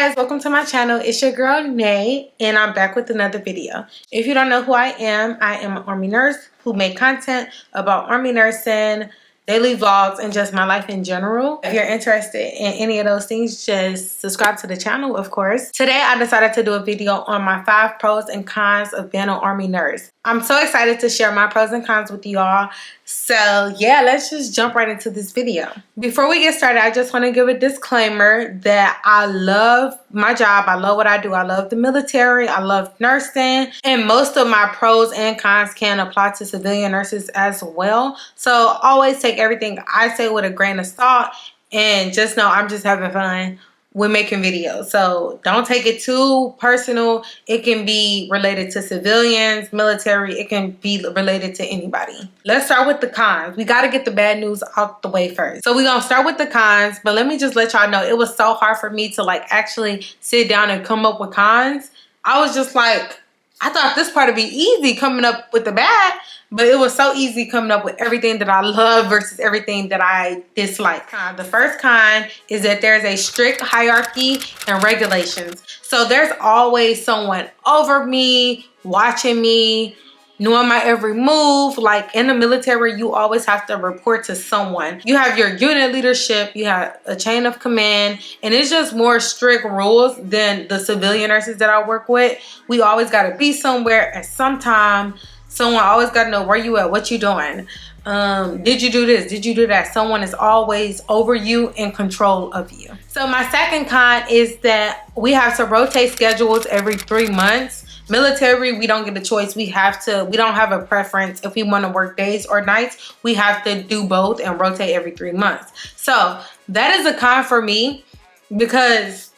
guys, welcome to my channel. It's your girl Nay, and I'm back with another video. If you don't know who I am an Army nurse who make content about Army nursing, daily vlogs, and just my life in general. If you're interested in any of those things, just subscribe to the channel, of course. Today I decided to do a video on my 5 pros and cons of being an Army nurse. I'm so excited to share my pros and cons with y'all. So yeah, let's just jump right into this video. Before we get started, I just want to give a disclaimer that I love my job. I love what I do. I love the military. I love nursing. And most of my pros and cons can apply to civilian nurses as well. So always take everything I say with a grain of salt. And just know I'm just having fun with making videos. So don't take it too personal. It can be related to civilians, military. It can be related to anybody. Let's start with the cons. We got to get the bad news out the way first. So we're going to start with the cons, but let me just let y'all know it was so hard for me to actually sit down and come up with cons. I was just like, I thought this part would be easy coming up with the bad, but it was so easy coming up with everything that I love versus everything that I dislike. The first con is that there's a strict hierarchy and regulations. So there's always someone over me, watching me, knowing my every move. Like in the military, you always have to report to someone. You have your unit leadership, you have a chain of command, and it's just more strict rules than the civilian nurses that I work with. We always got to be somewhere at some time. Someone always got to know where you at, what you doing. Did you do this? Did you do that? Someone is always over you, in control of you. So my second con is that we have to rotate schedules every 3 months. Military, we don't get a choice. We don't have a preference. If we want to work days or nights, we have to do both and rotate every 3 months. So that is a con for me because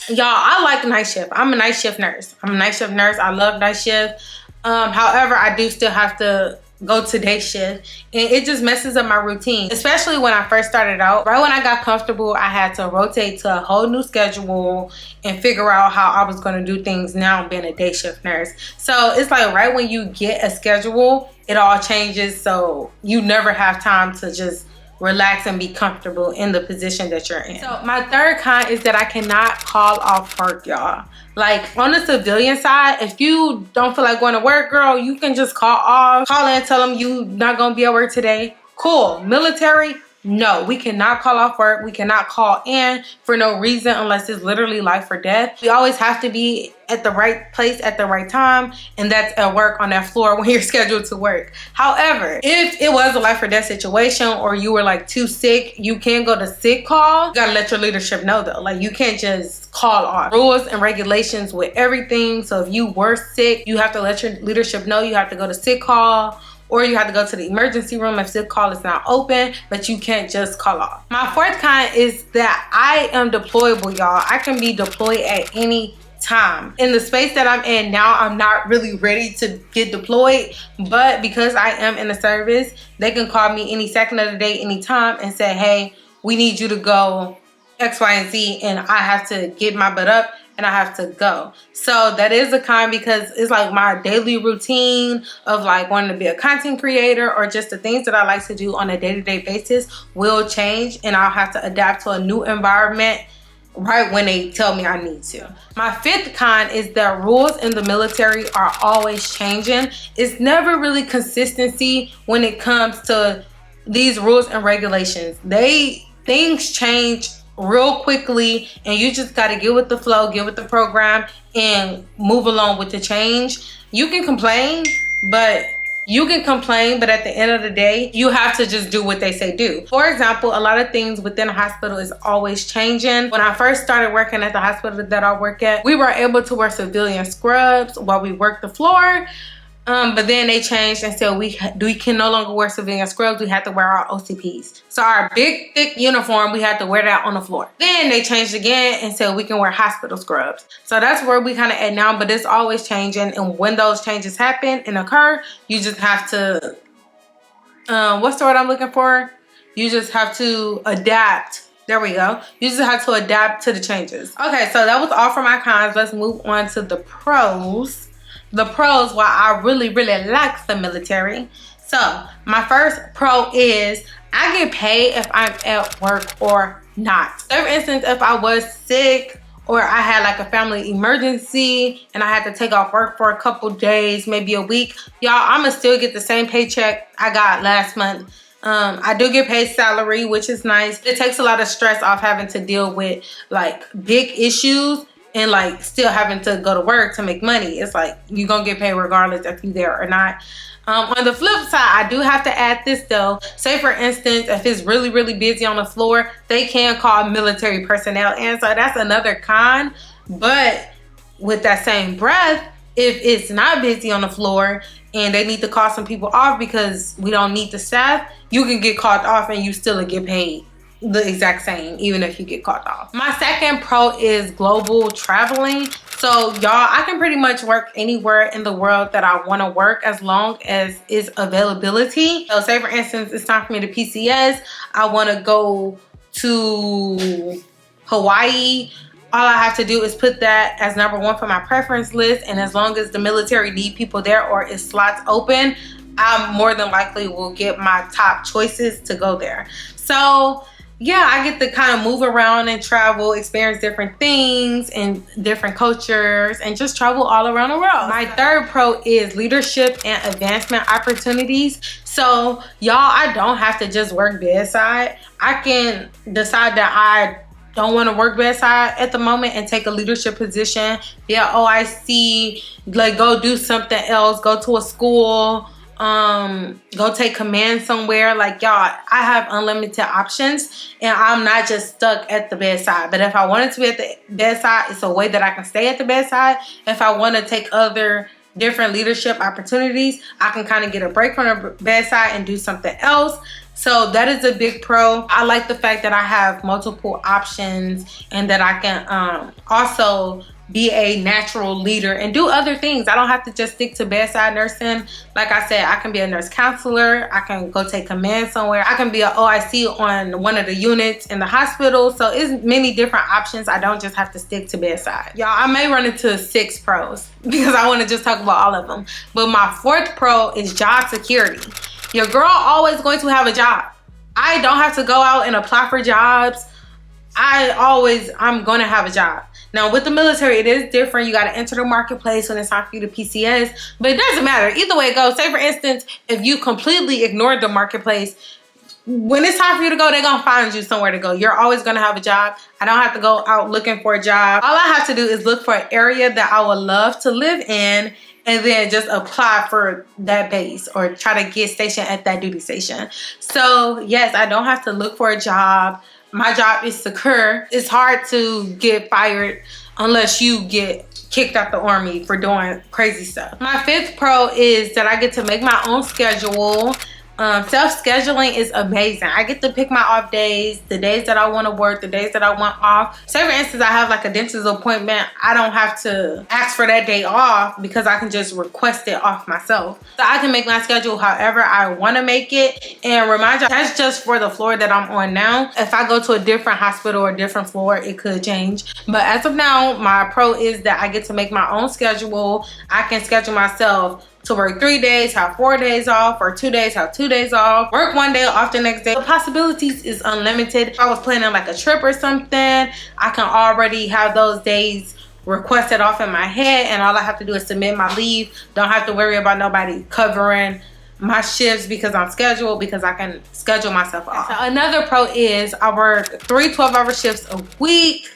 y'all, I like night shift. I'm a night shift nurse. I love night shift. However, I do still have to go to day shift, and it just messes up my routine, especially when I first started out. Right when I got comfortable, I had to rotate to a whole new schedule and figure out how I was going to do things now being a day shift nurse. So it's like right when you get a schedule, it all changes, so you never have time to just relax and be comfortable in the position that you're in. So my third con is that I cannot call off work, y'all. Like on the civilian side, if you don't feel like going to work, girl, you can just call in, tell them you not gonna be at work today. Cool. Military, no, we cannot call off work. We cannot call in for no reason unless it's literally life or death. We always have to be at the right place at the right time, and that's at work on that floor when you're scheduled to work. However, if it was a life or death situation or you were like too sick, you can go to sick call. You gotta let your leadership know though. Like you can't just call off. Rules and regulations with everything. So if you were sick, you have to let your leadership know. You have to go to sick call, or you have to go to the emergency room if sick call is not open, but you can't just call off. My fourth con is that I am deployable, y'all. I can be deployed at any time. In the space that I'm in now, I'm not really ready to get deployed, but because I am in the service, they can call me any second of the day, anytime, and say, hey, we need you to go X, Y, and Z, and I have to get my butt up and I have to go. So that is a con because it's like my daily routine of like wanting to be a content creator or just the things that I like to do on a day-to-day basis will change, and I'll have to adapt to a new environment right when they tell me I need to. My fifth con is that rules in the military are always changing. It's never really consistency when it comes to these rules and regulations. Things change real quickly, and you just got to get with the flow, get with the program, and move along with the change. You can complain, but at the end of the day, you have to just do what they say do. For example, a lot of things within a hospital is always changing. When I first started working at the hospital that I work at, we were able to wear civilian scrubs while we worked the floor. But then they changed and said we can no longer wear civilian scrubs. We had to wear our OCPs. So our big, thick uniform, we had to wear that on the floor. Then they changed again and said we can wear hospital scrubs. So that's where we kind of at now, but it's always changing. And when those changes happen and occur, you just have to, what's the word I'm looking for? You just have to adapt. There we go. You just have to adapt to the changes. Okay, so that was all for my cons. Let's move on to the pros. The pros, why I really, really like the military. So my first pro is I get paid if I'm at work or not. So for instance, if I was sick or I had like a family emergency and I had to take off work for a couple days, maybe a week, y'all, I'ma still get the same paycheck I got last month. I do get paid salary, which is nice. It takes a lot of stress off having to deal with like big issues and like still having to go to work to make money. It's like you're gonna get paid regardless if you're there or not. On the flip side, I do have to add this though. Say for instance, if it's really, really busy on the floor, they can call military personnel in. So that's another con. But with that same breath, if it's not busy on the floor and they need to call some people off because we don't need the staff, you can get called off and you still get paid the exact same, even if you get called off. My second pro is global traveling. So y'all, I can pretty much work anywhere in the world that I want to work as long as is availability. So say for instance, it's time for me to PCS. I want to go to Hawaii. All I have to do is put that as #1 for my preference list. And as long as the military need people there or is slots open, I more than likely will get my top choices to go there. So yeah, I get to kind of move around and travel, experience different things and different cultures, and just travel all around the world. My third pro is leadership and advancement opportunities. So y'all, I don't have to just work bedside. I can decide that I don't want to work bedside at the moment and take a leadership position. Yeah, OIC, like go do something else, go to a school, go take command somewhere. Like y'all, I have unlimited options and I'm not just stuck at the bedside. But if I wanted to be at the bedside, it's a way that I can stay at the bedside. If I want to take other different leadership opportunities, I can kind of get a break from the bedside and do something else. So that is a big pro. I like the fact that I have multiple options and that I can also be a natural leader and do other things. I don't have to just stick to bedside nursing. Like I said, I can be a nurse counselor. I can go take command somewhere. I can be an OIC on one of the units in the hospital. So it's many different options. I don't just have to stick to bedside. Y'all, I may run into 6 pros because I want to just talk about all of them. But my 4th pro is job security. Your girl always going to have a job. I don't have to go out and apply for jobs. I'm going to have a job. Now with the military, it is different. You got to enter the marketplace when it's time for you to PCS, but it doesn't matter. Either way it goes. Say for instance, if you completely ignored the marketplace, when it's time for you to go, they're going to find you somewhere to go. You're always going to have a job. I don't have to go out looking for a job. All I have to do is look for an area that I would love to live in and then just apply for that base or try to get stationed at that duty station. So yes, I don't have to look for a job. My job is secure. It's hard to get fired unless you get kicked out the army for doing crazy stuff. My 5th pro is that I get to make my own schedule. Self-scheduling is amazing. I get to pick my off days, the days that I want to work, the days that I want off. Say for instance, I have like a dentist appointment. I don't have to ask for that day off because I can just request it off myself. So I can make my schedule however I want to make it. And remind you, that's just for the floor that I'm on now. If I go to a different hospital or a different floor, it could change. But as of now, my pro is that I get to make my own schedule. I can schedule myself to work 3 days, have 4 days off, or 2 days, have 2 days off, work 1 day, off the next day. The possibilities is unlimited. If I was planning like a trip or something, I can already have those days requested off in my head, and all I have to do is submit my leave. Don't have to worry about nobody covering my shifts because I'm scheduled, because I can schedule myself off. So another pro is I work 3 12-hour shifts a week.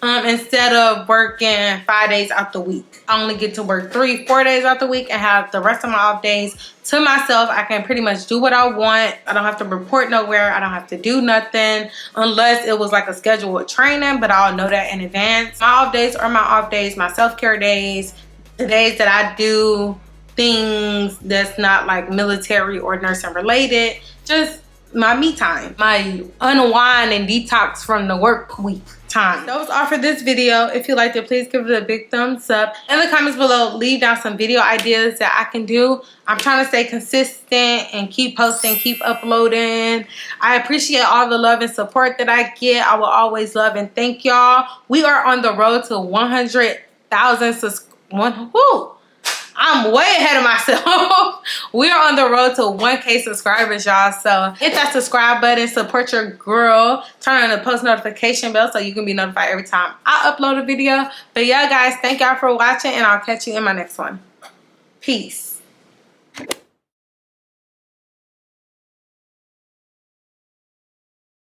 Instead of working 5 days out the week. I only get to work 3 4 days out the week and have the rest of my off days to myself. I can pretty much do what I want. I don't have to report nowhere. I don't have to do nothing unless it was like a scheduled training, but I'll know that in advance. My off days are my off days, my self-care days, the days that I do things that's not like military or nursing related. Just my me time, my unwind and detox from the work week time. Those are for this video. If you liked it, please give it a big thumbs up. In the comments below, leave down some video ideas that I can do. I'm trying to stay consistent and keep posting, keep uploading. I appreciate all the love and support that I get. I will always love and thank y'all. We are on the road to 100,000 subscribers. I'm way ahead of myself. We're on the road to 1K subscribers, y'all. So hit that subscribe button, support your girl, turn on the post notification bell so you can be notified every time I upload a video. But yeah, guys, thank y'all for watching, and I'll catch you in my next one. Peace.